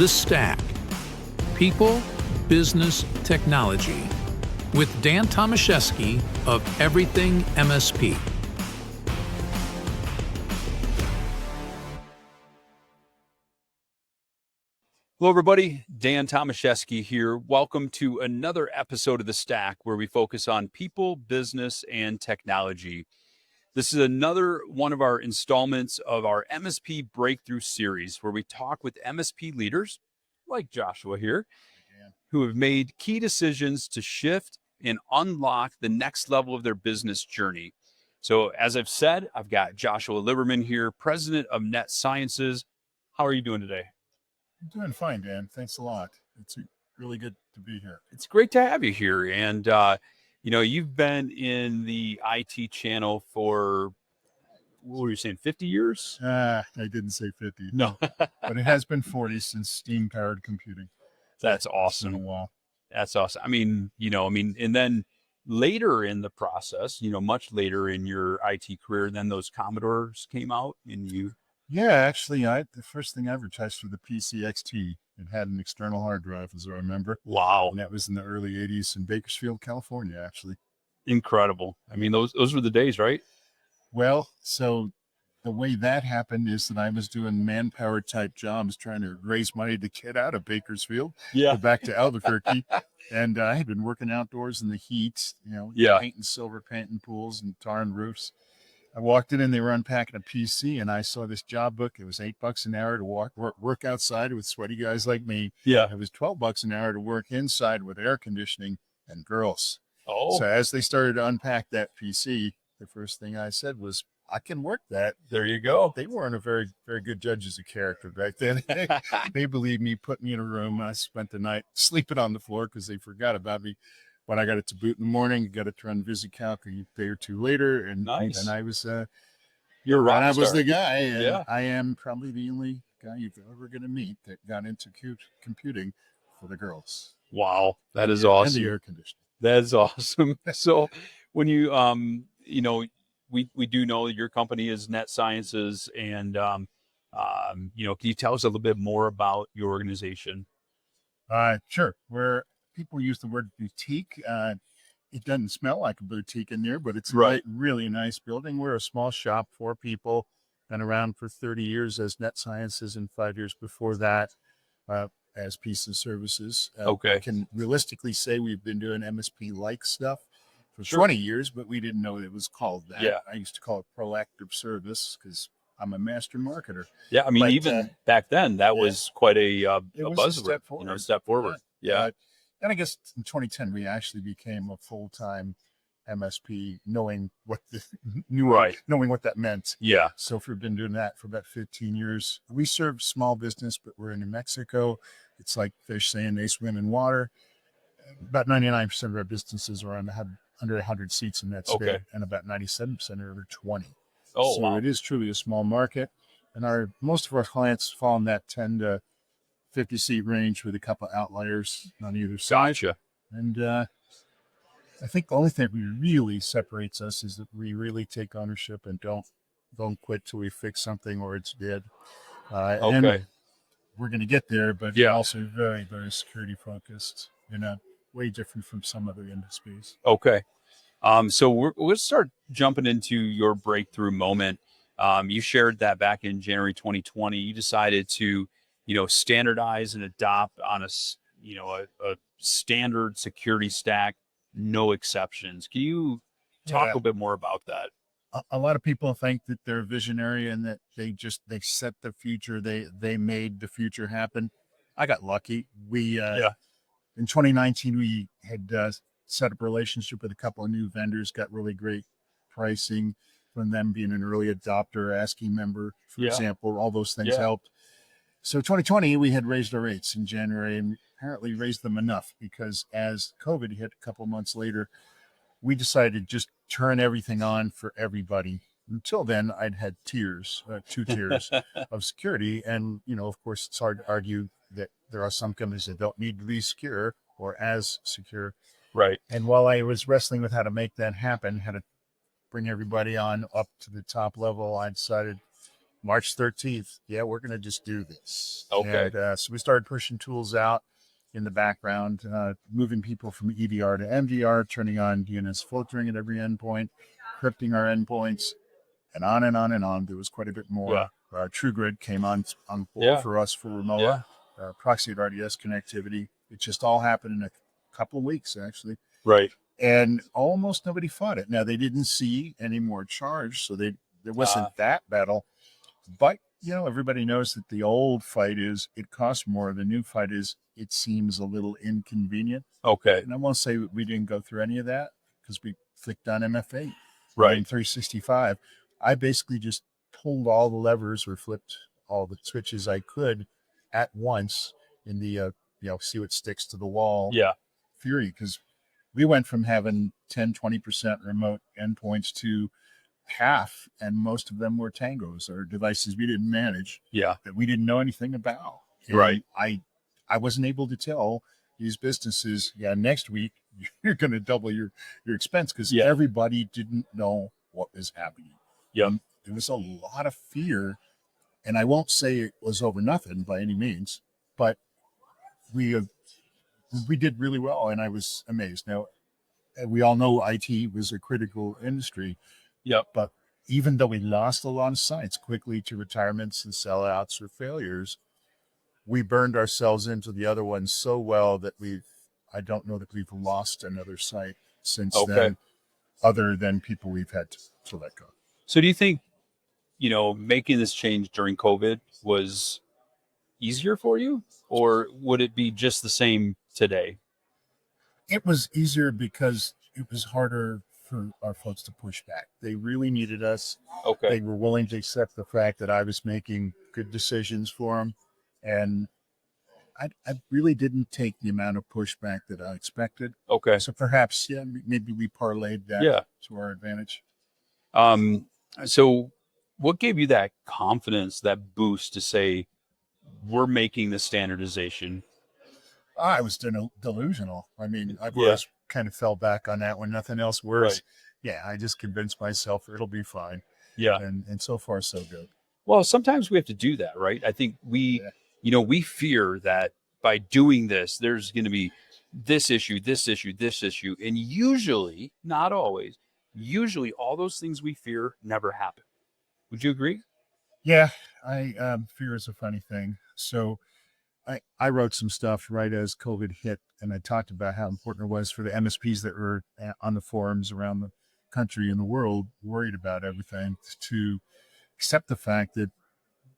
The Stack. People, Business, Technology. With Dan Tomaszewski of Everything MSP. Hello, everybody. Dan Tomaszewski here. Welcome to another episode of The Stack, where we focus on people, business, and technology. This is another one of our installments of our MSP Breakthrough Series, where we talk with MSP leaders, like Joshua here, who have made key decisions to shift and unlock the next level of their business journey. So, as I've said, I've got Joshua Liberman here, president of NetSciences. How are you doing today? I'm doing fine, Dan. Thanks a lot. It's really good to be here. It's great to have you here. And, you've been in the IT channel for, what were you saying, 50 years? I didn't say 50. No. But it has been 40 since steam-powered computing. That's It's awesome. been a while. That's awesome. And then later in the process, much later in your IT career, then those Commodores came out and you... Yeah, actually, the first thing I advertised for the PC XT. It had an external hard drive, as I remember. Wow. And that was in the early 80s in Bakersfield, California, actually. Incredible. I mean, those were the days, right? Well, so the way that happened is that I was doing manpower type jobs, trying to raise money to get out of Bakersfield, go back to Albuquerque. And I had been working outdoors in the heat, painting silver painting pools and tarring roofs. I walked in and they were unpacking a PC, and I saw this job book. It was $8 an hour to work outside with sweaty guys like me. Yeah. It was $12 an hour to work inside with air conditioning and girls. Oh. So as they started to unpack that PC, the first thing I said was, I can work that. There you go. They weren't a very, very good judges of character back then. They believed me, put me in a room. I spent the night sleeping on the floor because they forgot about me. When I got it to boot in the morning, got it to run VisiCalc a day or two later, and Nice. then I was You're a rock and I was star. the guy. And Yeah. I am probably the only guy you're ever going to meet that got into computing for the girls. Wow. That is And awesome. the air conditioning. That is awesome. So when you, we do know your company is NetSciences, and, can you tell us a little bit more about your organization? Sure. Where people use the word boutique, it doesn't smell like a boutique in there, but it's Right. a really nice building. We're a small shop, 4 people, been around for 30 years as NetSciences and 5 years before that as Piece of Services. Okay. I can realistically say we've been doing MSP-like stuff for Sure. 20 years, but we didn't know it was called that. Yeah. I used to call it proactive service because I'm a master marketer. Yeah. I mean, But, even back then, that was quite a it was buzzword, a step forward. step forward. Yeah. And I guess in 2010, we actually became a full-time MSP, knowing what knowing what that meant. Yeah. So if we've been doing that for about 15 years, we serve small business, but we're in New Mexico. It's like fish saying they swim in water. About 99% of our businesses are under 100 seats in that state, Okay. and about 97% are over 20. Oh, So wow. it is truly a small market. And most of our clients fall in that 10 to 50 seat range with a couple of outliers on either side. Gotcha. And I think the only thing that really separates us is that we really take ownership and don't quit till we fix something or it's dead. Okay. And we're going to get there, but Yeah. we're also very, very security focused. Way different from some other industries. Okay. So we'll start jumping into your breakthrough moment. You shared that back in January 2020, you decided to, standardize and adopt on a standard security stack, no exceptions. Can you talk a little bit more about that? A lot of people think that they're visionary and that they set the future. They made the future happen. I got lucky. In 2019, we had set up a relationship with a couple of new vendors, got really great pricing from them being an early adopter, ASCII member, for example. All those things helped. So 2020, we had raised our rates in January and apparently raised them enough because as COVID hit a couple of months later, we decided to just turn everything on for everybody. Until then, I'd had 2 tiers of security. And, of course, it's hard to argue that there are some companies that don't need to be secure or as secure. Right. And while I was wrestling with how to make that happen, how to bring everybody on up to the top level, I decided March 13th, yeah, we're going to just do this. Okay. And so we started pushing tools out in the background, moving people from EDR to MDR, turning on DNS filtering at every endpoint, encrypting our endpoints, and on and on and on. There was quite a bit Yeah. more. TrueGrid came on board Yeah. for us for remote Yeah. proxy and RDS connectivity. It just all happened in a couple of weeks, actually. Right. And almost nobody fought it. Now, they didn't see any more charge, so there wasn't that battle. But, everybody knows that the old fight is it costs more. The new fight is it seems a little inconvenient. Okay. And I won't say we didn't go through any of that because we flicked on MFA. Right. In 365. I basically just pulled all the levers or flipped all the switches I could at once in the, see what sticks to the wall Yeah. fury, because we went from having 10, 20% remote endpoints to half, and most of them were tangos or devices we didn't manage. Yeah. That we didn't know anything about. And right. I wasn't able to tell these businesses, next week you're going to double your expense, because everybody didn't know what was happening. Yep. There was a lot of fear, and I won't say it was over nothing by any means, but we did really well, and I was amazed. Now, we all know IT was a critical industry. Yep. But even though we lost a lot of sites quickly to retirements and sellouts or failures, we burned ourselves into the other ones so well that I don't know that we've lost another site since then, other than people we've had to let go. So do you think, making this change during COVID was easier for you, or would it be just the same today? It was easier because it was harder for our folks to push back. They really needed us. Okay. They were willing to accept the fact that I was making good decisions for them. And I really didn't take the amount of pushback that I expected. Okay. So perhaps, maybe we parlayed that to our advantage. So what gave you that confidence, that boost to say, we're making the standardization? I was delusional. I mean, I've always kind of fell back on that when nothing else works. Right. Yeah, I just convinced myself it'll be fine. Yeah. And so far, so good. Well, sometimes we have to do that, right? I think we fear that by doing this, there's going to be this issue, this issue, this issue. And usually, not always, usually all those things we fear never happen. Would you agree? Yeah, fear is a funny thing. So I wrote some stuff right as COVID hit, and I talked about how important it was for the MSPs that were on the forums around the country and the world, worried about everything, to accept the fact that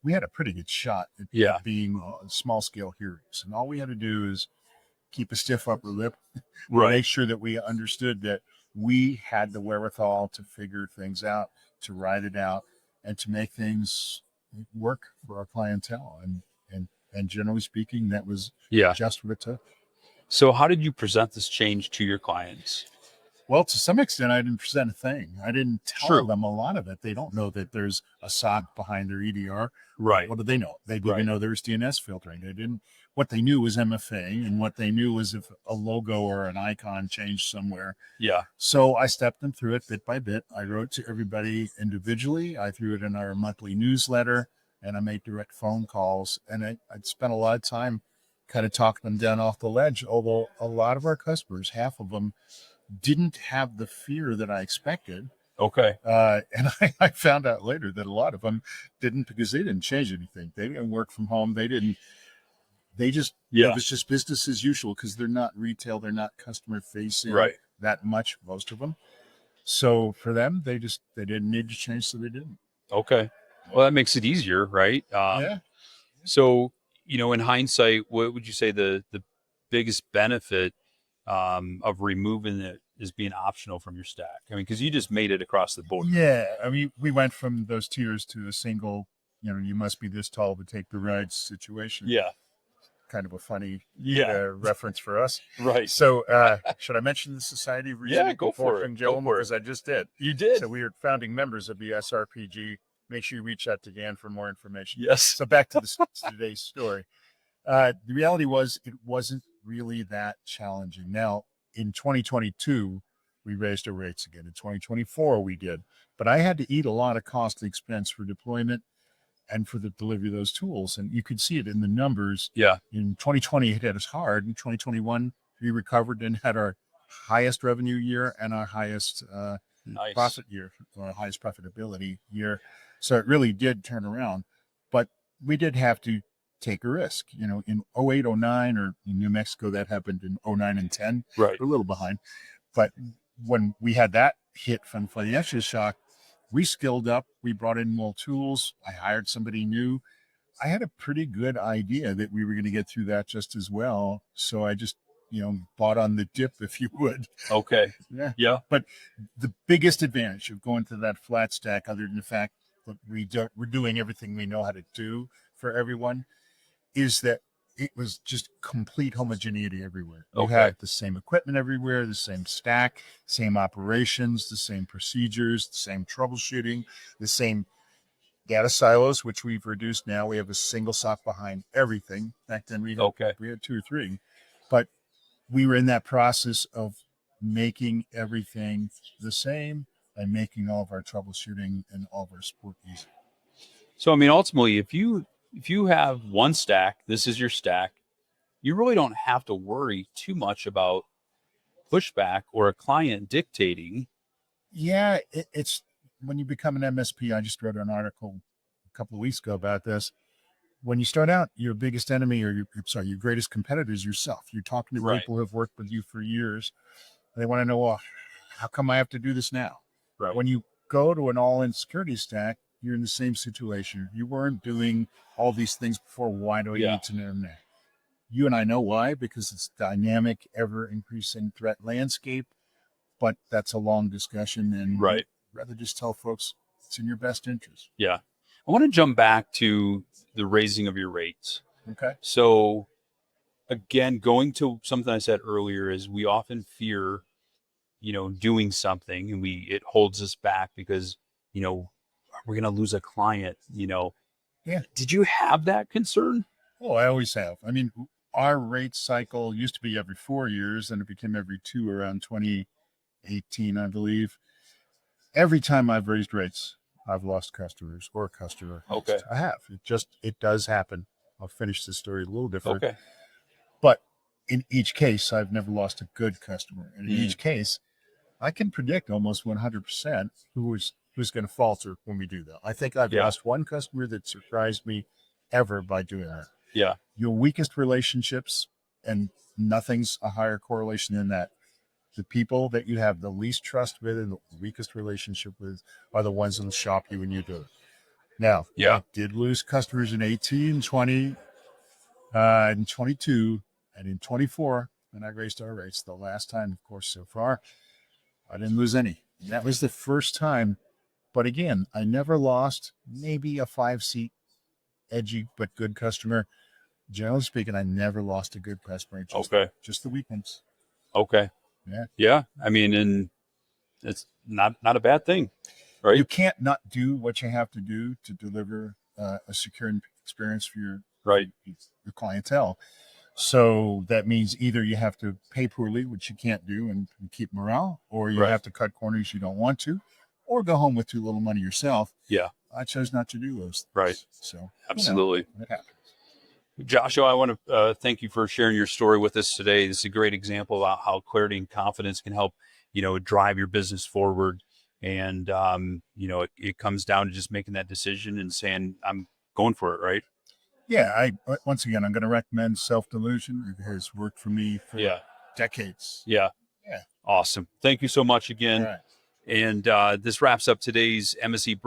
we had a pretty good shot at being small scale heroes. And all we had to do is keep a stiff upper lip, make sure that we understood that we had the wherewithal to figure things out, to ride it out, and to make things work for our clientele. And generally speaking, that was just what it took. So how did you present this change to your clients? Well, to some extent, I didn't present a thing. I didn't tell them a lot of it. They don't know that there's a SOC behind their EDR. Right. What did they know? They didn't know there was DNS filtering. They didn't. What they knew was MFA, and what they knew was if a logo or an icon changed somewhere. Yeah. So I stepped them through it bit by bit. I wrote to everybody individually. I threw it in our monthly newsletter, and I made direct phone calls. And I'd spent a lot of time kind of talking them down off the ledge, although a lot of our customers, half of them, didn't have the fear that I expected. Okay. And I found out later that a lot of them didn't, because they didn't change anything. They didn't work from home. It was just business as usual, because they're not retail. They're not customer facing that much, most of them. So for them, they didn't need to change. So they didn't. Okay. Well, that makes it easier, right? So, in hindsight, what would you say the biggest benefit of removing it as being optional from your stack? I mean, because you just made it across the board. Yeah. I mean, we went from those tiers to a single, you must be this tall to take the ride situation. Yeah. Kind of a funny reference for us. Right. So should I mention the Society of Reasoning go for it. Because I just did. You did. So we are founding members of the SRPG. Make sure you reach out to Dan for more information. Yes. So back to today's story. The reality was it wasn't really that challenging. Now, in 2022, we raised our rates again. In 2024, we did. But I had to eat a lot of cost expense for deployment. and for the delivery of those tools. And you could see it in the numbers. Yeah. In 2020, it hit us hard. In 2021, we recovered and had our highest revenue year and our highest Nice. profit year, or highest profitability year. So it really did turn around. But we did have to take a risk. You know, in 08, 09, or in New Mexico, that happened in 09 and 10. Right. We're a little behind. But when we had that hit from financial shock, we skilled up. We brought in more tools. I hired somebody new. I had a pretty good idea that we were going to get through that just as well. So I just, bought on the dip, if you would. Okay. Yeah. Yeah. But the biggest advantage of going to that flat stack, other than the fact that we're doing everything we know how to do for everyone, is that it was just complete homogeneity everywhere. You Okay. had the same equipment everywhere, the same stack, same operations, the same procedures, the same troubleshooting, the same data silos, which we've reduced now. We have a single SOC behind everything. Back then we had 2 or 3. But we were in that process of making everything the same and making all of our troubleshooting and all of our support easy. So, I mean, ultimately, if you have one stack, this is your stack, you really don't have to worry too much about pushback or a client dictating. Yeah, it's when you become an MSP. I just wrote an article a couple of weeks ago about this. When you start out, your biggest enemy, or your greatest competitor is yourself. You're talking to Right. people who have worked with you for years. They want to know, well, how come I have to do this now? Right. When you go to an all-in security stack, you're in the same situation. You weren't doing all these things before. Why do I need to know now? You and I know why, because it's dynamic, ever-increasing threat landscape. But that's a long discussion, and Right. I'd rather just tell folks it's in your best interest. Yeah. I want to jump back to the raising of your rates. Okay. So, again, going to something I said earlier is we often fear, doing something, and it holds us back because, we're going to lose a client, Yeah. Did you have that concern? Oh, I always have. I mean, our rate cycle used to be every 4 years, and it became every 2 around 2018, I believe. Every time I've raised rates, I've lost customers or a customer. Okay. I have. It does happen. I'll finish this story a little different. Okay. But in each case, I've never lost a good customer. And in each case, I can predict almost 100% who's going to falter when we do that. I think I've lost one customer that surprised me ever by doing that. Yeah. Your weakest relationships, and nothing's a higher correlation than that. The people that you have the least trust with and the weakest relationship with are the ones that'll shop you when you do it. Now, I did lose customers in 18, 20, in 22, and in 24, when I raised our rates. The last time, of course, so far, I didn't lose any. And that was the first time. But again, I never lost maybe a 5-seat edgy but good customer. Generally speaking, I never lost a good customer. Just the weak ones. Okay. Yeah. Yeah. I mean, and it's not a bad thing, right? You can't not do what you have to do to deliver a secure experience for your clientele. So that means either you have to pay poorly, which you can't do, and keep morale, or you have to cut corners you don't want to, or go home with too little money yourself. Yeah. I chose not to do those things. Right. So absolutely. It happens. Joshua, I want to thank you for sharing your story with us today. This is a great example about how clarity and confidence can help, drive your business forward. And, it comes down to just making that decision and saying, I'm going for it, right? Yeah. Once again, I'm going to recommend Self-Delusion. It has worked for me for decades. Yeah. Yeah. Awesome. Thank you so much again. All right. And this wraps up today's MSP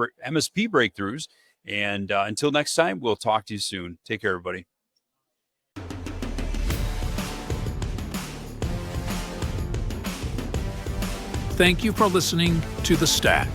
Breakthroughs. And until next time, we'll talk to you soon. Take care, everybody. Thank you for listening to The Stack.